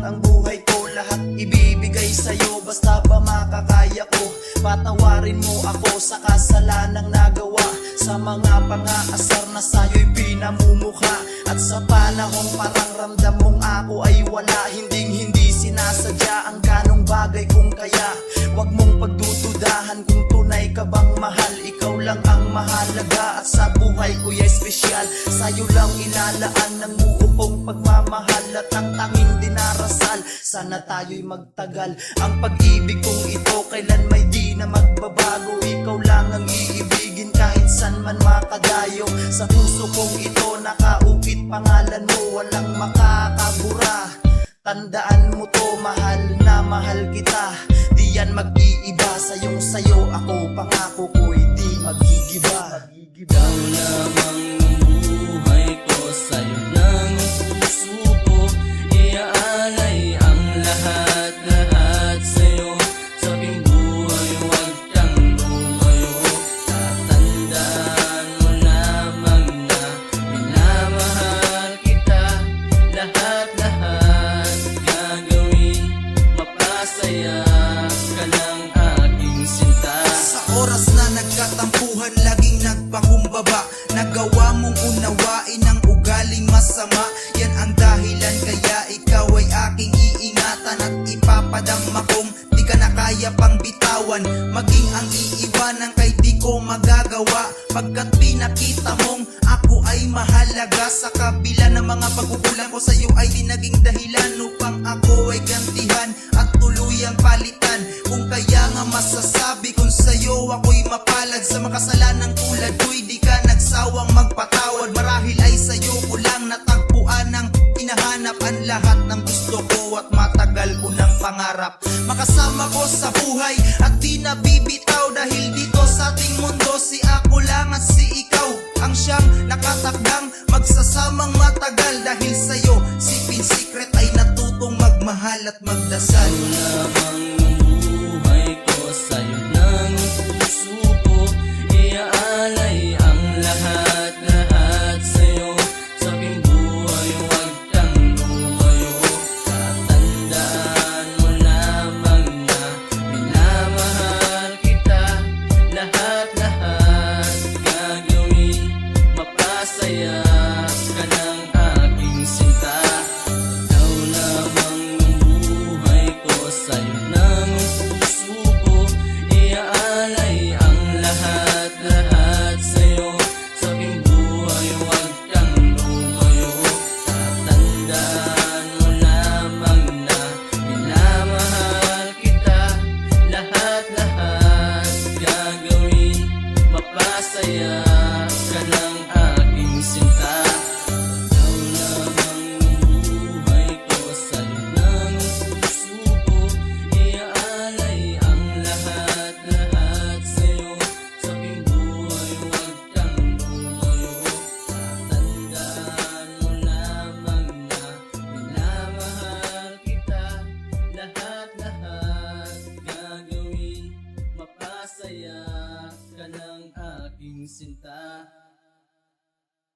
ang buhay ko, lahat ibibigay sa'yo. Basta ba makakaya ko, patawarin mo ako sa kasalanang nagawa, sa mga pangaasar na sa'yo'y pinamumukha. At sa panahong parang ramdam mong ako ay wala, hindi sinasadya ang ganong bagay kung kaya. Huwag mong pagdududahan kung tunay ka bang mahal, ikaw lang ang mahalaga. At sa buhay ko'y espesyal, sa'yo lang inalaan ng buo kong pagmamahal. At ang tanging dinarasal, sana tayo'y magtagal. Ang pag-ibig kong ito kailan may di na magbabago, ikaw lang ang iibigin kahit san man makadayo. Sa puso kong ito nakaukit pangalan mo, walang makakabura. Tandaan mo to, mahal na mahal kita. Di yan mag-iiba, sayo ako, pangako ko'y di magigiba. Ikaw lamang ang buhay ko, sa'yo lang ang puso ko. Iaalay ang lahat sa'yo. Sabing buhay, huwag kang lumayo. Tatandaan mo lamang na minamahal kita. Lahat gagawin, mapasaya ka ng aking sinta. Sa oras na nagkatampuhan, laging nagpakumbaba. Nagawa mong unawain ang ugaling masama. Yan ang dahilan kaya ikaw ay aking iingatan. At ipapadama kong di ka na kaya pang bitawan. Maging ang iiwanan kay di ko magagawa. Pagkat pinakita mong ako ay mahalaga. Sa kabila ng mga pagkukulang ko sa'yo ay di naging dahilan upang ako ay gantihan at tuluyang palitan. Kung kaya nga masasabi kung sa'yo ako'y mapalad, sa makasalanang tulad ko'y di ka nagsawang magpatawad. Marahil ay sa'yo ko lang natagpuan ang hinahanap, ang lahat ng gusto ko at matagal ko ng pangarap. Makasama ko sa buhay at di nabibitaw, dahil dito sa ating mundo si ako lang at si ikaw ang siyang nakatakdang magsasamang matagal. Dahil sa'yo si Pin Secret ay natutong magmahal at magdasal. Lamang ang buhay ko, sa'yo lang ang puso ko. Iaalay ang lahat sa'yo. Sabing buhay, huwag kang lumayo. Tatandaan mo lamang na minamahal kita. Lahat gagawin, mapasaya ka ng aking sinta. Ikaw lamang ang buhay ko, sa'yo lang ang puso ko. Iaalay ang lahat sa'yo. Sabing buhay, huwag kang lumayo. Tatandaan mo lamang na minamahal kita. Lahat gagawin, mapasaya ka ng aking sinta. Ikaw lamang ang buhay ko, sa'yo lang ang puso ko. Iaalay ang lahat sa'yo. Sabing buhay, huwag kang lumayo. Tatandaan mo lamang na minamahal kita. Lahat gagawin, mapasaya ka ng aking sinta.